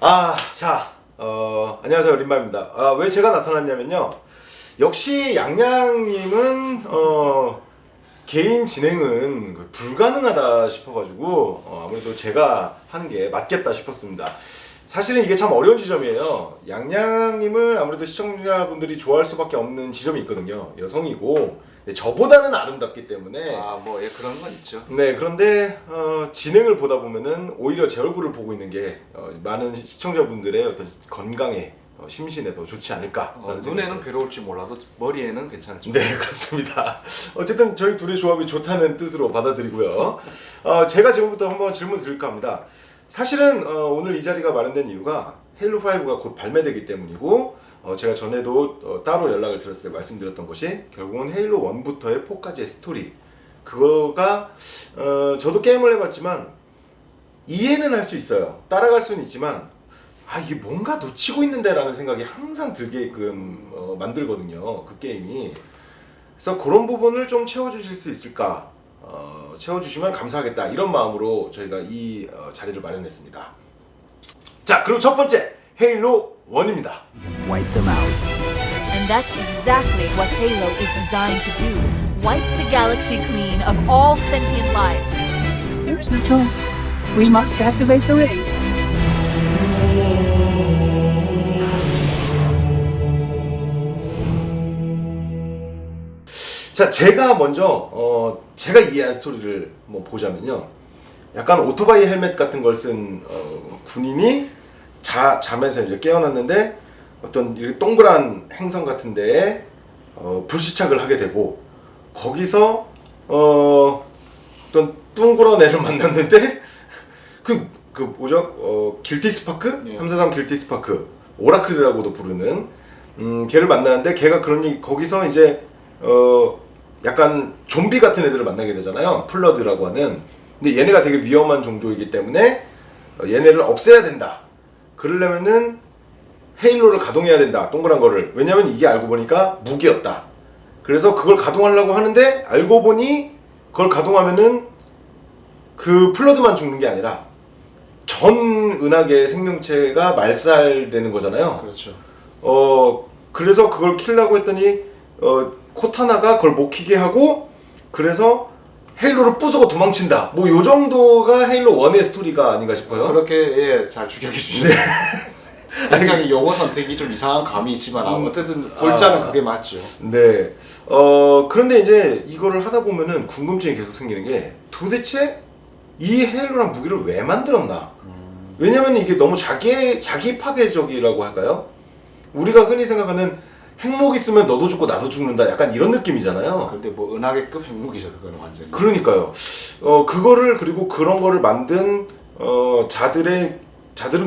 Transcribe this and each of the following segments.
안녕하세요. 림바입니다. 왜 제가 나타났냐면요. 역시 양양님은, 개인 진행은 불가능하다 싶어가지고, 아무래도 제가 하는 게 맞겠다 싶었습니다. 사실은 이게 참 어려운 지점이에요. 양양님을 아무래도 시청자분들이 좋아할 수밖에 없는 지점이 있거든요. 여성이고, 저보다는 아름답기 때문에. 그런 건 있죠. 네, 그런데 진행을 보다 보면은 오히려 제 얼굴을 보고 있는 게 많은 시청자분들의 어떤 건강에 심신에 더 좋지 않을까. 눈에는 괴로울지 몰라도 머리에는 괜찮죠. 네, 그렇습니다. 어쨌든 저희 둘의 조합이 좋다는 뜻으로 받아들이고요. 제가 지금부터 한번 질문 드릴까 합니다. 사실은 오늘 이 자리가 마련된 이유가 헤일로5가 곧 발매되기 때문이고, 제가 전에도 따로 연락을 드렸을 때 말씀드렸던 것이 결국은 헤일로 1부터의 4까지의 스토리, 그거가 저도 게임을 해봤지만 이해는 할 수 있어요. 따라갈 수는 있지만 이게 뭔가 놓치고 있는데 라는 생각이 항상 들게끔 만들거든요, 그 게임이. 그래서 그런 부분을 좀 채워주실 수 있을까, 채워주시면 감사하겠다, 이런 마음으로 저희가 이 자리를 마련했습니다. 자, 그리고 첫 번째 헤일로 1입니다. Wipe them out. And that's exactly what Halo is designed to do. Wipe the galaxy clean of all sentient life. There is no choice. We must activate the ray. 자, 제가 먼저 제가 이해한 스토리를 뭐 보자면요, 약간 오토바이 헬멧 같은 걸 쓴 군인이 잠에서 이제 깨어났는데 어떤 이렇게 동그란 행성 같은 데에 불시착을 하게 되고, 거기서 어떤 둥그런 애를 만났는데 길티 스파크? 예. 343 길티 스파크, 오라클이라고도 부르는 걔를 만나는데, 걔가 거기서 이제 약간 좀비 같은 애들을 만나게 되잖아요. 플러드라고 하는. 근데 얘네가 되게 위험한 종족이기 때문에 얘네를 없애야 된다. 그러려면은 헤일로를 가동해야 된다, 동그란 거를. 왜냐면 이게 알고 보니까 무기였다. 그래서 그걸 가동하려고 하는데, 알고 보니 그걸 가동하면은 그 플러드만 죽는 게 아니라 전 은하계 생명체가 말살되는 거잖아요. 그렇죠. 그래서 그걸 킬려고 했더니 코타나가 그걸 못 키게 하고, 그래서 헤일로를 부수고 도망친다. 뭐 요 정도가 헤일로 1의 스토리가 아닌가 싶어요. 그렇게 잘 추격해 주시네요. 굉장히 용어 선택이 좀 이상한 감이 있지만 어쨌든 골자는 그게 맞죠. 네. 그런데 이제 이거를 하다 보면은 궁금증이 계속 생기는 게, 도대체 이 헤일로란 무기를 왜 만들었나? 왜냐면 이게 너무 자기 파괴적이라고 할까요? 우리가 흔히 생각하는 핵무기 쓰면 너도 죽고 나도 죽는다, 약간 이런 느낌이잖아요. 근데 뭐 은하계급 핵무기죠, 그거는 완전히. 그러니까요. 그거를, 그리고 그런 거를 만든 자들은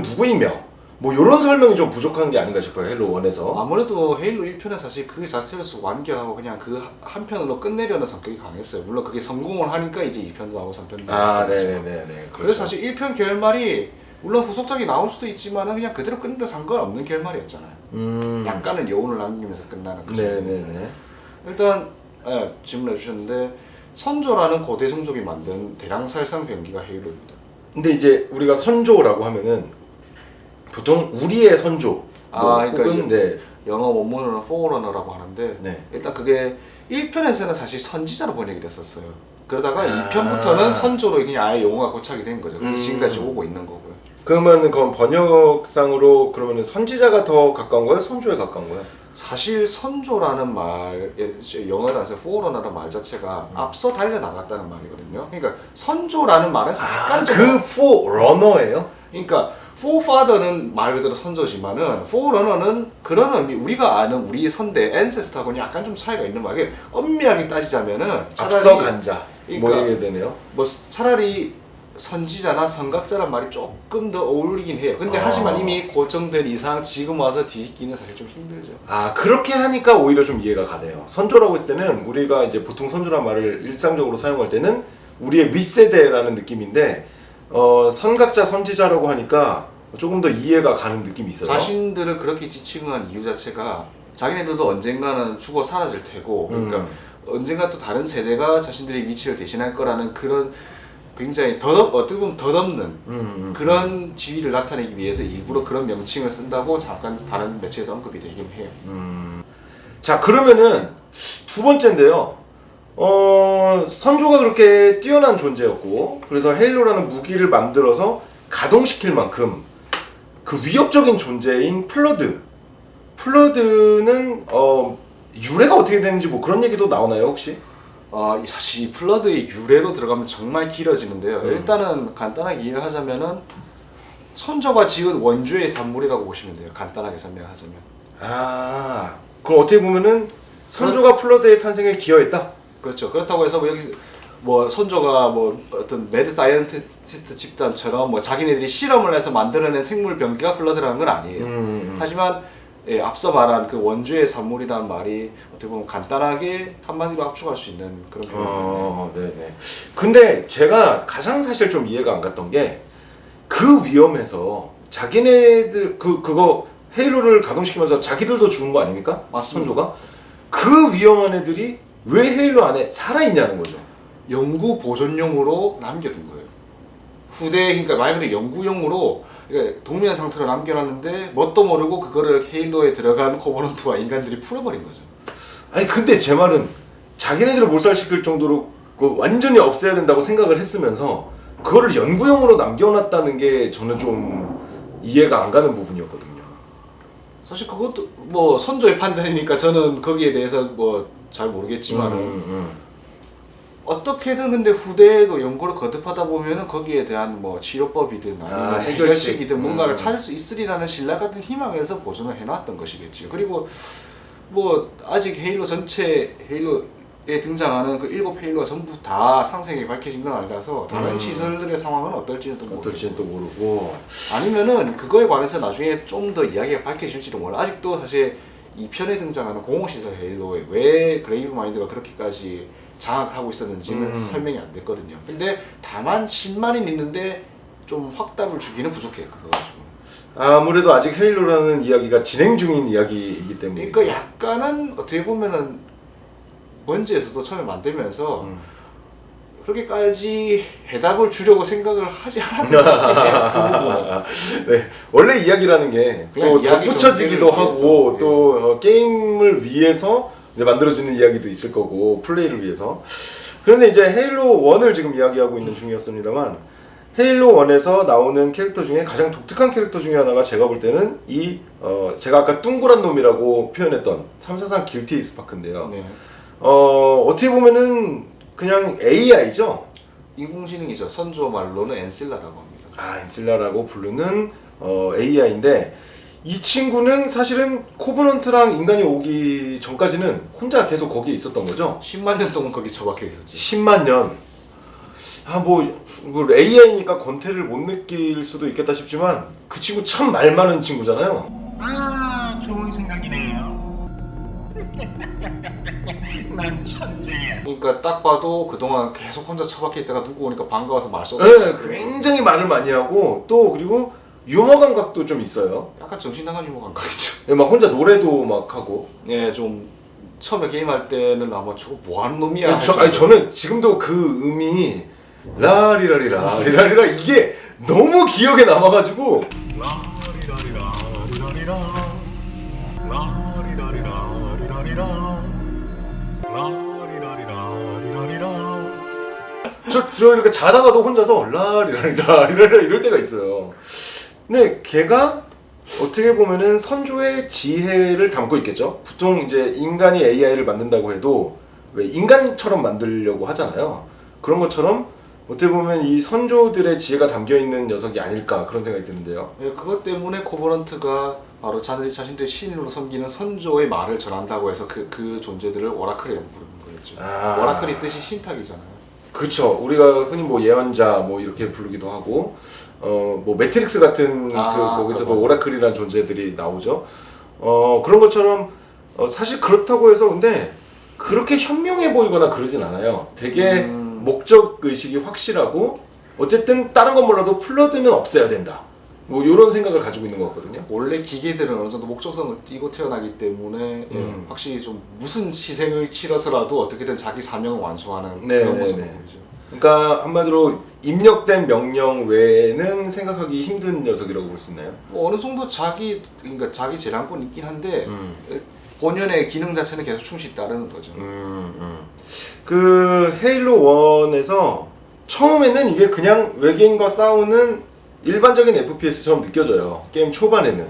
누구이며, 뭐 요런 설명이 좀 부족한 게 아닌가 싶어요, 헤일로 1에서. 아무래도 헤일로 1편은 사실 그 자체로서 완결하고 그냥 그 한 편으로 끝내려는 성격이 강했어요. 물론 그게 성공을 하니까 이제 2편도 나오고 3편도 나오고. 네네네. 그래서 사실 1편 결말이 물론 후속작이 나올 수도 있지만 그냥 그대로 끝내도 상관없는 결말이었잖아요. 약간은 여운을 남기면서 끝나는 거죠. 네네네. 일단 질문해 주셨는데, 선조라는 고대 종족이 만든 대량살상 병기가 헤일로입니다. 근데 이제 우리가 선조라고 하면은 보통 우리의 선조, 그러니까 혹은 이제 영어 원문으로는 포어러너라고 하는데, 네. 일단 그게 1편에서는 사실 선지자로 번역이 됐었어요. 그러다가 2편부터는 선조로 그냥 아예 용어가 고착이 된 거죠. 그래서 지금까지 오고 있는 거고요. 그러면 그건 번역상으로 그러면은 선지자가 더 가까운 거예요? 선조에 가까운 거예요? 사실 선조라는 말, 영어에 따라서 포어러너라는 말 자체가 앞서 달려나갔다는 말이거든요. 그러니까 선조라는 말은 약간 그 포러너예요? 그러니까 forefather는 말 그대로 선조지만은 forerunner는 그런 의미, 우리가 아는 우리 선대 ancestor하고는 약간 좀 차이가 있는 말이에요. 엄밀하게 따지자면은 앞서 간자, 그러니까 뭐 이게 되네요. 뭐 차라리 선지자나 선각자란 말이 조금 더 어울리긴 해요. 근데 하지만 이미 고정된 이상 지금 와서 뒤집기는 사실 좀 힘들죠. 그렇게 하니까 오히려 좀 이해가 가네요. 선조라고 했을 때는 우리가 이제 보통 선조란 말을 일상적으로 사용할 때는 우리의 윗세대라는 느낌인데, 선각자, 선지자라고 하니까 조금 더 이해가 가는 느낌이 있어요. 자신들을 그렇게 지칭한 이유 자체가 자기네들도 언젠가는 죽어 사라질 테고, 그러니까 언젠가 또 다른 세대가 자신들의 위치를 대신할 거라는 그런 굉장히 어떻게 보면 덧없는 그런 지위를 나타내기 위해서 일부러 그런 명칭을 쓴다고 잠깐 다른 매체에서 언급이 되긴 해요. 자, 그러면은 두 번째인데요. 선조가 그렇게 뛰어난 존재였고, 그래서 헤일로라는 무기를 만들어서 가동시킬 만큼 그 위협적인 존재인 플러드는 유래가 어떻게 되는지 뭐 그런 얘기도 나오나요 혹시? 사실 이 플러드의 유래로 들어가면 정말 길어지는데요. 일단은 간단하게 이해를 하자면은 선조가 지은 원주의 산물이라고 보시면 돼요. 간단하게 설명하자면. 그럼 어떻게 보면은 선조가 플러드의 탄생에 기여했다? 그렇죠. 그렇다고 해서 뭐 여기 뭐 선조가 뭐 어떤 매드 사이언티스트 집단처럼 뭐 자기네들이 실험을 해서 만들어낸 생물 병기가 플러드라는 건 아니에요. 하지만 앞서 말한 그 원주의 산물이라는 말이 어떻게 보면 간단하게 한마디로 압축할 수 있는 그런 표현이에요. 네네. 근데 제가 가장 사실 좀 이해가 안 갔던 게 그 위험에서 자기네들 그거 헤일로를 가동시키면서 자기들도 죽은 거 아닙니까? 맞습니다. 선조가 그 위험한 애들이 왜 헤일로 안에 살아있냐는 거죠. 연구 보존용으로 남겨둔 거예요. 후대 그러니까 말 그대로 연구용으로 그러니까 동면 상태로 남겨놨는데 뭣도 모르고 그거를 헤일로에 들어간 코버넌트와 인간들이 풀어버린 거죠. 아니 근데 제 말은 자기네들을 몰살시킬 정도로 완전히 없애야 된다고 생각을 했으면서 그거를 연구용으로 남겨놨다는 게 저는 좀 이해가 안 가는 부분이었거든요. 사실 그것도 뭐 선조의 판단이니까 저는 거기에 대해서 뭐 잘 모르겠지만은 어떻게든 근데 후대에도 연구를 거듭하다 보면은 거기에 대한 뭐 치료법이든 아니면 해결책이든 뭔가를 찾을 수 있으리라는 신라 같은 희망에서 보존을 해놨던 것이겠지요. 그리고 뭐 아직 헤일로 전체 헤일로에 등장하는 그 7 헤일로가 전부 다 상세하게 밝혀진 건 아니라서 다른 시설들의 상황은 어떨지는 또 모르고 아니면은 그거에 관해서 나중에 좀 더 이야기가 밝혀질지도 몰라. 아직도 사실 이 편에 등장하는 공허시설 헤일로에 왜 그레이브 마인드가 그렇게까지 장악을 하고 있었는지는 설명이 안 됐거든요. 근데 다만 10만인 있는데 좀 확답을 주기는 부족해요. 그거 가지고. 아무래도 아직 헤일로라는 이야기가 진행 중인 이야기이기 때문에. 그러니까 약간은 어떻게 보면은 번지에서도 처음에 만들면서 그렇게까지 해답을 주려고 생각을 하지 않았던 것 같아요. 네, 원래 이야기라는 게 또 덧붙여지기도 하고 또 게임을 위해서 이제 만들어지는 이야기도 있을 거고 플레이를 위해서. 그런데 이제 헤일로 1을 지금 이야기하고 있는 중이었습니다만 헤일로 1에서 나오는 캐릭터 중에 가장 독특한 캐릭터 중에 하나가 제가 볼 때는 제가 아까 뚱그란 놈이라고 표현했던 343 길티 스파크인데요. 네. 어떻게 보면은 그냥 AI죠. 인공지능이죠. 선조 말로는 엔실라라고 합니다. 엔실라라고 부르는 AI인데 이 친구는 사실은 코버넌트랑 인간이 오기 전까지는 혼자 계속 거기에 있었던 거죠. 10만 년 동안 거기 처박혀 있었지. 10만 년. 뭐 AI니까 권태를 못 느낄 수도 있겠다 싶지만 그 친구 참 말 많은 친구잖아요. 좋은 생각이네요. 난 천재야. 그러니까 딱 봐도 그동안 계속 혼자 처박혀 있다가 누구 오니까 반가워서 말 쏘고. 네, 굉장히 말을 많이 하고 또 그리고 유머 감각도 좀 있어요. 약간 정신 나간 유머 감각이죠. 네, 막 혼자 노래도 막 하고. 예, 좀 처음에 게임할 때는 아마 저거 뭐 하는 놈이야. 저는 지금도 그 음이 라리라리라 리라리라 이게 너무 기억에 남아가지고 라리라리라 리라리라 라리라리라 리라리라 라리라리라 리라리라 저 이렇게 자다가도 혼자서 라리라리라 리라리라 이럴 때가 있어요. 근데 걔가 어떻게 보면은 선조의 지혜를 담고 있겠죠. 보통 이제 인간이 AI를 만든다고 해도 왜 인간처럼 만들려고 하잖아요. 그런 것처럼 어떻게 보면 이 선조들의 지혜가 담겨 있는 녀석이 아닐까 그런 생각이 드는데요. 예, 그것 때문에 코버넌트가 바로 자신들의 신으로 섬기는 선조의 말을 전한다고 해서 그 존재들을 오라클이라고 부르는 거였죠. 오라클이 뜻이 신탁이잖아요. 그렇죠. 우리가 흔히 뭐 예언자 뭐 이렇게 부르기도 하고 뭐 매트릭스 같은 거기서도 맞아. 오라클이라는 존재들이 나오죠. 그런 것처럼 사실 그렇다고 해서 근데 그렇게 현명해 보이거나 그러진 않아요. 되게 목적 의식이 확실하고 어쨌든 다른 건 몰라도 플러드는 없애야 된다. 뭐 이런 생각을 가지고 있는 것 같거든요. 원래 기계들은 어느 정도 목적성을 띠고 태어나기 때문에 확실히 좀 무슨 희생을 치러서라도 어떻게든 자기 사명을 완수하는 그런 모습을 보이죠. 그러니까 한마디로 입력된 명령 외에는 생각하기 힘든 녀석이라고 볼 수 있나요? 뭐 어느 정도 그러니까 자기 재량권이 있긴 한데 본연의 기능 자체는 계속 충실히 따르는 거죠. 그 헤일로 1에서 처음에는 이게 그냥 외계인과 싸우는 일반적인 FPS처럼 느껴져요. 게임 초반에는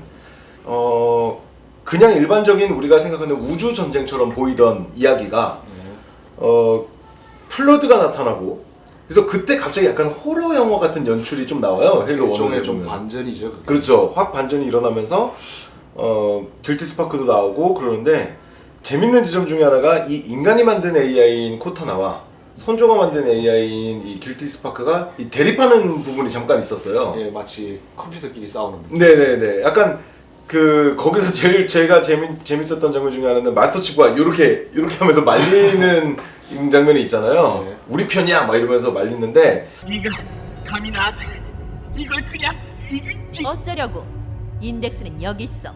그냥 일반적인 우리가 생각하는 우주 전쟁처럼 보이던 이야기가 플러드가 나타나고 그래서 그때 갑자기 약간 호러 영화 같은 연출이 좀 나와요. 헤일로 1을 일종의 좀 보면. 반전이죠. 그게. 그렇죠. 확 반전이 일어나면서 길티 스파크도 나오고 그러는데 재밌는 지점 중에 하나가 이 인간이 만든 AI인 코타나와 선조가 만든 AI인 이 길티 스파크가 이 대립하는 부분이 잠깐 있었어요. 예, 마치 컴퓨터끼리 싸우는 느낌. 네네네. 약간 그 거기서 제일 제가 재밌었던 장면 중에 하나는 마스터 치프가 요렇게 하면서 말리는 장면이 있잖아요. 네. 우리 편이야 막 이러면서 말리는데 네가 감히 나한테 이걸 그냥 어쩌려고? 인덱스는 여기 있어.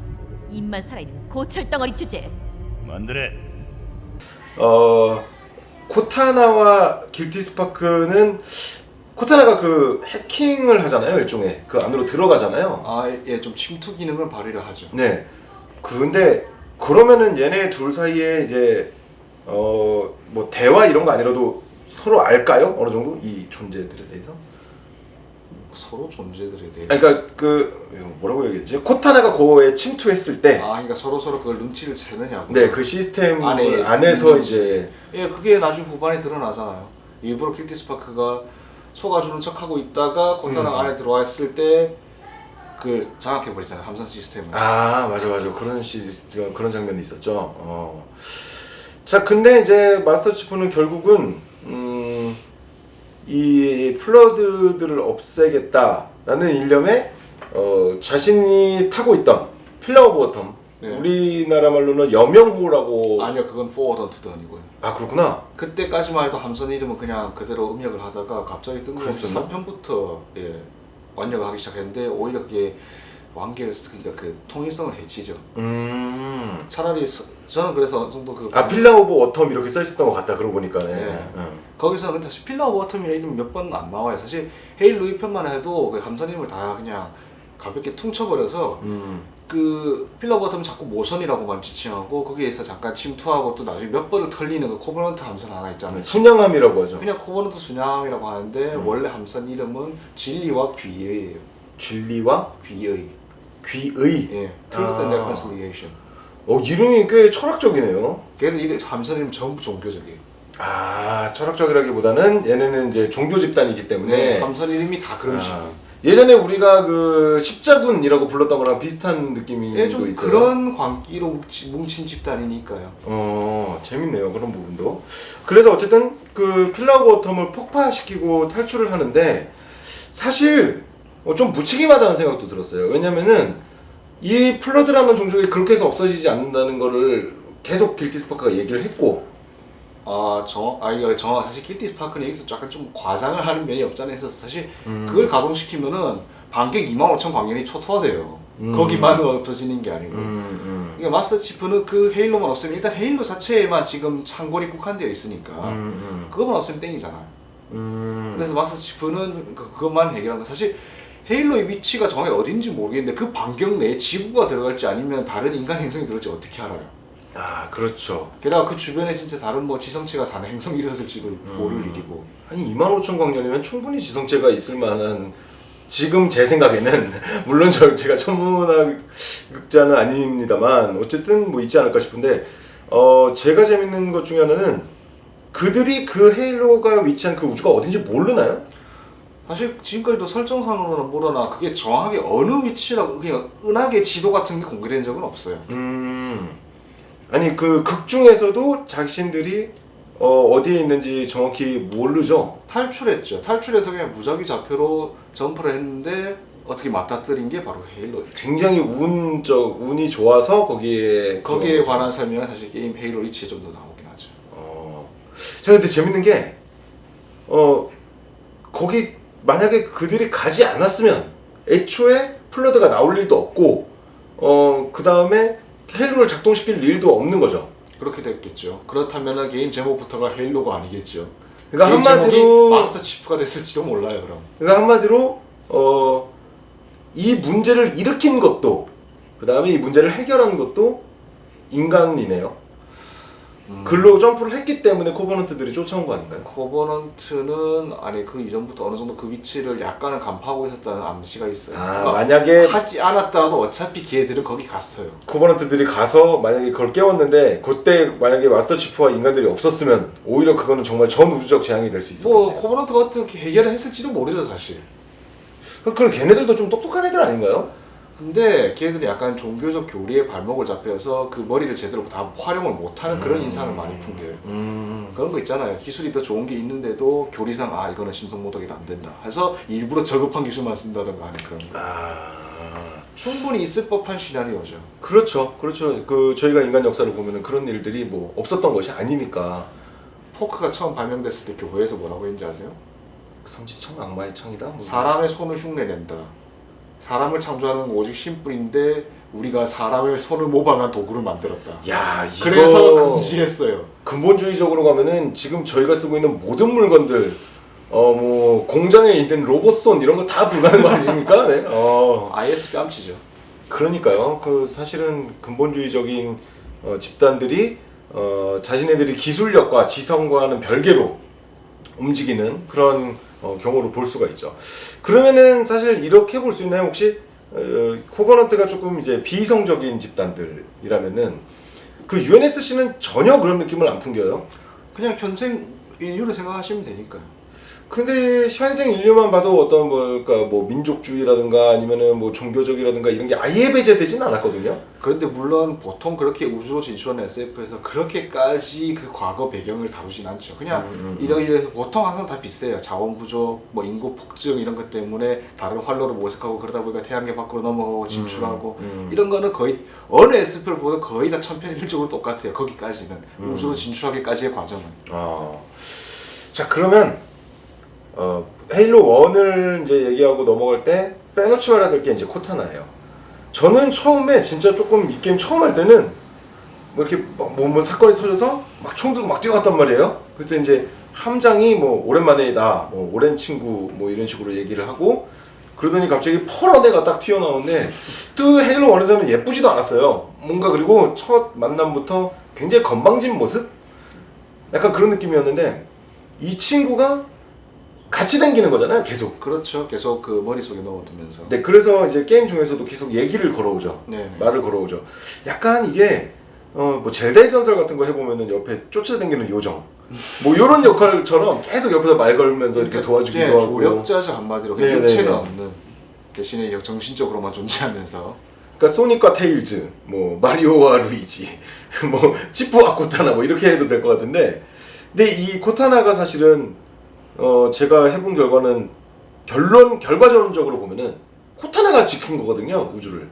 입만 살아있는 고철덩어리 주제. 만드레 코타나와 길티 스파크는 코타나가 그 해킹을 하잖아요. 일종의 그 안으로 들어가잖아요. 아, 예, 좀 침투 기능을 발휘를 하죠. 네. 근데 그러면은 얘네 둘 사이에 이제 뭐 대화 이런 거 아니라도 서로 알까요? 어느 정도 이 존재들에 대해서? 서로 존재들에 대해. 아니, 그러니까 그 뭐라고 얘기했지? 코타나가 거에 침투했을 때, 그러니까 서로 그걸 눈치를 채느냐고. 네, 그 시스템 안에 안에서 있는 이제 예, 그게 나중 후반에 드러나잖아요. 일부러 길티 스파크가 속아주는 척하고 있다가 코타나 안에 들어와 있을 때 그 장악해 버리잖아요. 함선 시스템을. 맞아 그런 장면이 있었죠. 자, 근데 이제 마스터 치프는 결국은 이 플러드들을 없애겠다라는 일념에 자신이 타고 있던 필러 오브 워텀, 네. 우리나라 말로는 여명호라고. 아니요, 그건 포워드 투 던이고요. 아, 그렇구나. 그때까지만 해도 함선 이름은 그냥 그대로 음역을 하다가 갑자기 뜬금없이 그랬었나? 3편부터 예, 완역을 하기 시작했는데 오히려 그게 완결, 그러니까 그 통일성을 해치죠. 차라리 저는 그래서 어느 정도 필러 오브 워텀 이렇게 써 있었던 것 같다. 그러고 보니까네. 네. 거기서는 근데 사실 필러 오브 워텀이라는 이름이 몇 번 안 나와요. 사실 헤일로 2편만 해도 그 함선 이름을 다 그냥 가볍게 퉁쳐버려서 그 필러 오브 워텀은 자꾸 모선이라고만 지칭하고 거기에서 잠깐 침투하고 또 나중에 몇 번을 털리는 그 코버넌트 함선 하나 있잖아요. 순양함이라고 하죠. 그냥 코버넌트 순양이라고 하는데 원래 함선 이름은 진리와 귀의예요. 진리와 귀의. 귀의. 예. Truth and Reconciliation. 이름이 꽤 철학적이네요. 그래도 이게 함선 이름 전부 종교적이에요. 철학적이라기보다는 얘네는 이제 종교 집단이기 때문에. 네. 함선 이름이 다 그런 식이에요. 예전에 우리가 그 십자군이라고 불렀던 거랑 비슷한 느낌이 예, 좀 있어요. 그런 광기로 뭉친 집단이니까요. 재밌네요. 그런 부분도. 그래서 어쨌든 그 필러 오브 워텀을 폭파시키고 탈출을 하는데 사실 좀 무책임하다는 생각도 들었어요. 왜냐면은 이 플러드라는 종족이 그렇게 해서 없어지지 않는다는 거를 계속 길티 스파크가 얘기를 했고, 이거 사실 길티 스파크는 여기서 약간 좀 과장을 하는 면이 없잖아요. 그래서 사실 그걸 가동시키면은 반격 25,000 광년이 초토화돼요. 거기만 없어지는 게 아니고. 그러니까 마스터 치프는 그 헤일로만 없으면 일단 헤일로 자체에만 지금 창궐이 국한되어 있으니까 그것만 없으면 땡이잖아요. 그래서 마스터 치프는 그것만 해결한 거. 사실 헤일로의 위치가 정확히 어딘지 모르겠는데 그 반경 내에 지구가 들어갈지 아니면 다른 인간 행성이 들어갈지 어떻게 알아요? 그렇죠. 게다가 그 주변에 진짜 다른 뭐 지성체가 사는 행성이 있었을지도 모를 일이고. 아니 25,000 광년이면 충분히 지성체가 있을 만한, 지금 제 생각에는 물론 제가 천문학자는 아닙니다만 어쨌든 뭐 있지 않을까 싶은데, 제가 재밌는 것 중에 하나는 그들이 그 헤일로가 위치한 그 우주가 어딘지 모르나요? 사실 지금까지도 설정상으로는 모르나 그게 정확하게 어느 위치라고 그냥 은하계 지도 같은 게 공개된 적은 없어요. 아니 그 극 중에서도 자신들이 어디에 있는지 정확히 모르죠. 탈출했죠. 탈출해서 그냥 무작위 좌표로 점프를 했는데 어떻게 맞닥뜨린 게 바로 헤일로예요. 굉장히 운이 좋아서 거기에 관한 설명은 사실 게임 헤일로 리치에 좀 더 나오긴 하죠. 자, 근데 재밌는 게 거기 만약에 그들이 가지 않았으면 애초에 플러드가 나올 일도 없고 그 다음에 헤일로를 작동시킬 일도 없는 거죠. 그렇게 됐겠죠. 그렇다면 게임 제목부터가 헤일로가 아니겠죠. 그러니까 게임 제목이 한마디로 마스터 치프가 됐을지도 몰라요. 그럼. 그러니까 한마디로 이 문제를 일으킨 것도 그 다음에 이 문제를 해결한 것도 인간이네요. 글로 점프를 했기 때문에 코버넌트들이 쫓아온 거 아닌가요? 코버넌트는 아니 그 이전부터 어느 정도 그 위치를 약간은 간파하고 있었다는 암시가 있어요. 아, 그러니까 만약에 하지 않았더라도 어차피 걔들은 거기 갔어요. 코버넌트들이 가서 만약에 그걸 깨웠는데 그때 만약에 마스터 치프와 인간들이 없었으면 오히려 그거는 정말 전 우주적 재앙이 될 수 있었겠네요. 뭐 코버넌트가 어떻게 해결을 했을지도 모르죠 사실. 그럼 걔네들도 좀 똑똑한 애들 아닌가요? 근데 걔들이 약간 종교적 교리에 발목을 잡혀서 그 머리를 제대로 다 활용을 못하는 그런 인상을 많이 풍겨요. 그런 거 있잖아요. 기술이 더 좋은 게 있는데도 교리상 아 이거는 신성모독이 안 된다 해서 일부러 저급한 기술만 쓴다든가 하는 그런 거. 충분히 있을 법한 시나리오죠. 그렇죠. 그 저희가 인간 역사를 보면은 그런 일들이 뭐 없었던 것이 아니니까. 포크가 처음 발명됐을 때 교회에서 뭐라고 했는지 아세요? 삼지창 악마의 창이다. 뭐. 사람의 손을 흉내낸다. 사람을 창조하는 오직 신뿐인데 우리가 사람의 손을 모방한 도구를 만들었다. 야, 이거 그래서 금지했어요. 근본주의적으로 가면은 지금 저희가 쓰고 있는 모든 물건들 뭐 공장에 있는 로봇손 이런 거 다 불가는 거 아닙니까? 네. IS 깜치죠. 그러니까요. 그 사실은 근본주의적인 집단들이 자신네들이 기술력과 지성과는 별개로 움직이는 그런 경우를 볼 수가 있죠. 그러면은 사실 이렇게 볼 수 있나요? 혹시 코버넌트가 조금 이제 비이성적인 집단들이라면은 그 UNSC는 전혀 그런 느낌을 안 풍겨요. 그냥 현생 인류를 생각하시면 되니까요. 근데 현생 인류만 봐도 어떤 그러니까 뭐 민족주의라든가 아니면은 뭐 종교적이라든가 이런 게 아예 배제되지는 않았거든요. 그런데 물론 보통 그렇게 우주로 진출한 SF에서 그렇게까지 그 과거 배경을 다루진 않죠. 그냥 이러이러해서 보통 항상 다 비슷해요. 자원 부족, 뭐 인구 폭증 이런 것 때문에 다른 활로를 모색하고 그러다 보니까 태양계 밖으로 넘어가고 진출하고 이런 거는 거의 어느 SF를 보든 거의 다 천편일률적으로 똑같아요. 거기까지는 우주로 진출하기까지의 과정은. 자 그러면 헤일로 1을 이제 얘기하고 넘어갈 때 빼놓지 말아야 될 게 이제 코타나예요. 저는 처음에 진짜 조금 이 게임 처음 할 때는 뭐 이렇게 뭐 사건이 터져서 막 총 들고 막 뛰어갔단 말이에요. 그때 이제 함장이 뭐 오랜만에다 뭐 오랜 친구 뭐 이런 식으로 얘기를 하고 그러더니 갑자기 펄런 애가 딱 튀어나오는데 또 헤일로 1에서는 예쁘지도 않았어요. 뭔가 그리고 첫 만남부터 굉장히 건방진 모습? 약간 그런 느낌이었는데 이 친구가 같이 다니는 거잖아요, 계속. 그렇죠. 계속 그 머릿속에 넣어두면서. 네, 그래서 이제 게임 중에서도 계속 얘기를 걸어오죠. 네네. 말을 걸어오죠. 약간 이게 뭐 젤다의 전설 같은 거 해보면은 옆에 쫓아다니는 요정, 뭐 이런 역할처럼 계속 옆에서 말 걸면서 이렇게 도와주기도 하고. 조력자죠 한마디로. 네네네. 육체는 없는 대신에 정신적으로만 존재하면서. 그러니까 소닉과 테일즈, 뭐 마리오와 루이지, 뭐 치프와 코타나 뭐 이렇게 해도 될 것 같은데, 근데 이 코타나가 사실은 제가 해본 결과는 결과론적으로 보면은 코타나가 지킨 거거든요, 우주를.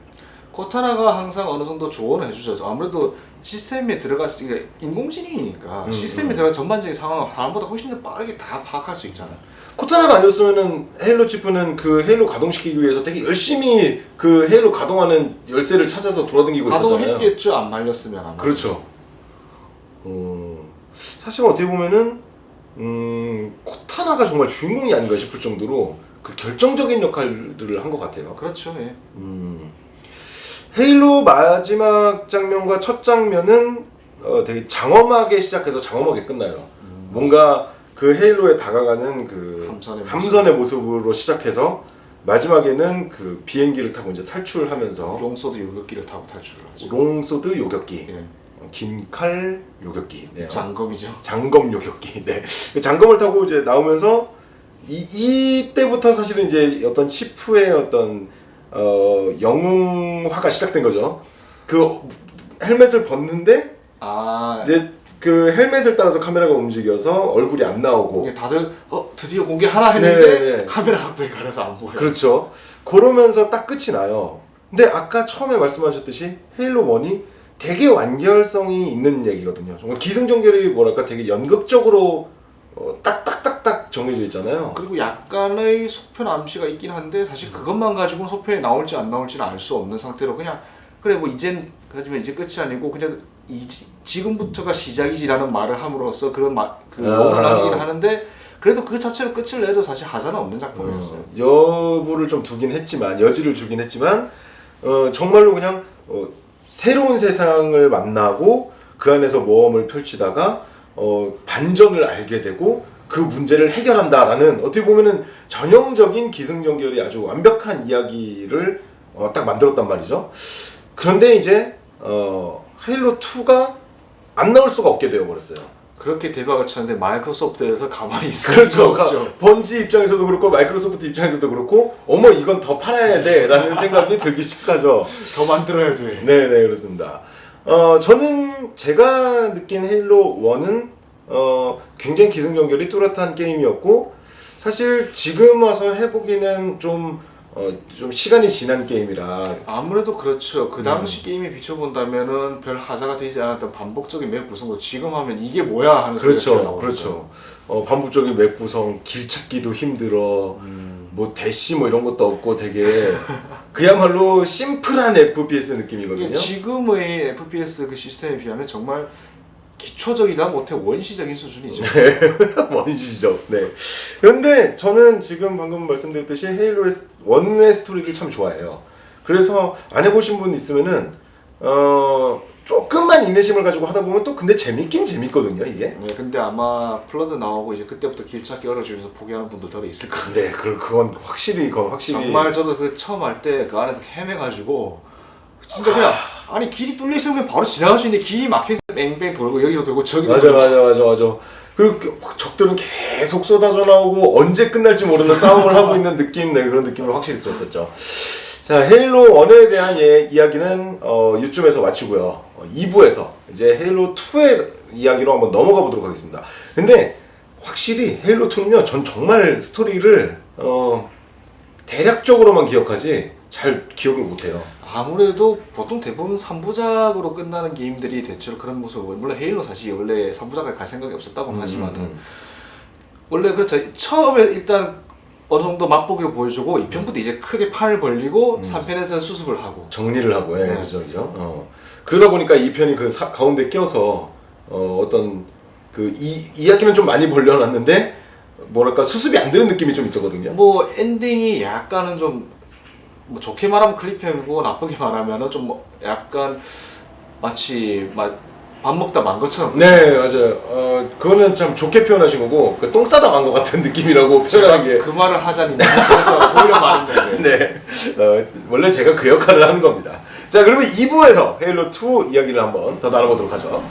코타나가 항상 어느 정도 조언을 해주죠. 아무래도 시스템에 들어갔을 때 인공지능이니까 시스템에 들어가 전반적인 상황을 사람보다 훨씬 더 빠르게 다 파악할 수 있잖아요. 코타나가 아니었으면은 헤일로 치프는 그 헤일로 가동시키기 위해서 되게 열심히 그 헤일로 가동하는 열쇠를 찾아서 돌아다니고 있었잖아요. 가동했겠죠, 안 말렸으면 아마. 그렇죠. 사실 어떻게 보면은 코타나가 정말 주인공이 아닌가 싶을 정도로 그 결정적인 역할들을 한 것 같아요. 그렇죠. 예. 헤일로 마지막 장면과 첫 장면은 되게 장엄하게 시작해서 장엄하게 끝나요. 뭔가 그 헤일로에 다가가는 그 함선의 모습으로 시작해서 마지막에는 그 비행기를 타고 이제 탈출하면서 롱소드 요격기를 타고 탈출을 하죠. 롱소드 요격기. 예. 긴 칼 요격기, 네. 장검이죠. 장검 요격기, 네. 장검을 타고 이제 나오면서 이때부터 사실은 이제 어떤 치프의 어떤 영웅화가 시작된 거죠. 그 헬멧을 벗는데 이제 그 헬멧을 따라서 카메라가 움직여서 얼굴이 안 나오고 다들 드디어 공개하나 했는데 네네. 카메라 각도에 가려서 안 보여요. 그렇죠. 그러면서 딱 끝이 나요. 근데 아까 처음에 말씀하셨듯이 헤일로 1이 되게 완결성이 있는 얘기거든요. 정말 기승전결이 뭐랄까 되게 연극적으로 딱딱딱딱 정해져 있잖아요. 그리고 약간의 속편 암시가 있긴 한데 사실 그것만 가지고는 속편이 나올지 안 나올지는 알 수 없는 상태로 그냥 그래 뭐 이젠 하지만 이제 끝이 아니고 그냥 지금부터가 시작이지라는 말을 함으로써 그런 그 영을 남기긴 하는데 그래도 그 자체로 끝을 내도 사실 하자는 없는 작품이었어요. 여부를 좀 두긴 했지만 여지를 주긴 했지만 정말로 그냥 새로운 세상을 만나고 그 안에서 모험을 펼치다가 반전을 알게 되고 그 문제를 해결한다라는 어떻게 보면은 전형적인 기승전결이 아주 완벽한 이야기를 딱 만들었단 말이죠. 그런데 이제 헤일로 2가 안 나올 수가 없게 되어버렸어요. 그렇게 대박을 쳤는데 마이크로소프트에서 가만히 있을 그렇죠. 수가 없죠. 번지 입장에서도 그렇고 마이크로소프트 입장에서도 그렇고 어머 이건 더 팔아야 돼라는 생각이 들기 시작하죠. 더 만들어야 돼. 네네 그렇습니다. 저는 제가 느낀 헤일로 1은 굉장히 기승전결이 뚜렷한 게임이었고 사실 지금 와서 해보기는 좀 시간이 지난 게임이라 아무래도 그렇죠. 그 당시 게임에 비춰본다면은 별 하자가 되지 않았던 반복적인 맵 구성도 지금 하면 이게 뭐야 하는 소리가 그렇죠. 나오거든요. 그렇죠. 반복적인 맵 구성, 길 찾기도 힘들어. 뭐 대시 뭐 이런 것도 없고 되게 그야말로 심플한 FPS 느낌이거든요. 이게 지금의 FPS 그 시스템에 비하면 정말 기초적이다 못해 원시적인 수준이죠. 원시죠. 네. 그런데 저는 지금 방금 말씀드렸듯이 헤일로의 1의 스토리를 참 좋아해요. 그래서 안 해보신 분 있으면은 조금만 인내심을 가지고 하다 보면 또 근데 재밌긴 재밌거든요 이게. 네, 근데 아마 플러드 나오고 이제 그때부터 길 찾기 어려워지면서 포기하는 분들 더 있을 거예요. 네, 그건 확실히 정말 저도 그 처음 할 때 그 안에서 헤매가지고 진짜 그냥 아니 길이 뚫려 있으면 바로 지나갈 수 있는데 길이 막혀 있으면 뺑뺑 돌고 여기로 돌고 저기로 맞아. 그리고 적들은 계속 쏟아져 나오고 언제 끝날지 모르는 싸움을 하고 있는 느낌, 네, 그런 느낌을 확실히 들었었죠. 자, 헤일로 1에 대한 이야기는 이쯤에서 마치고요. 2부에서 이제 헤일로 2의 이야기로 한번 넘어가 보도록 하겠습니다. 근데 확실히 헤일로 2는요, 전 정말 스토리를 대략적으로만 기억하지 잘 기억을 못해요. 아무래도 보통 대부분 3부작으로 끝나는 게임들이 대체로 그런 모습을 물론 헤일로 사실 원래 3부작을 갈 생각이 없었다고 하지만은 원래 그렇죠. 처음에 일단 어느 정도 맛보기를 보여주고 2편부터 이제 크게 판을 벌리고 3편에서 수습을 하고 정리를 하고, 예, 네. 그죠. 그러다 보니까 2편이 그 가운데 껴서 어떤 그 이야기는 좀 많이 벌려놨는데 뭐랄까 수습이 안 되는 느낌이 좀 있었거든요. 뭐 엔딩이 약간은 좀 뭐 좋게 말하면 클리프햄이고 나쁘게 말하면은 좀 뭐 약간 마치 밥 먹다 만 것처럼. 네, 맞아요. 그거는 참 좋게 표현하신 거고 똥 싸다 만 것 같은 느낌이라고 표현하는 게. 그 말을 하자니 그래서 돌려 말하는데. 네, 원래 제가 그 역할을 하는 겁니다. 자, 그러면 2부에서 헤일로 2 이야기를 한번 더 나눠보도록 하죠.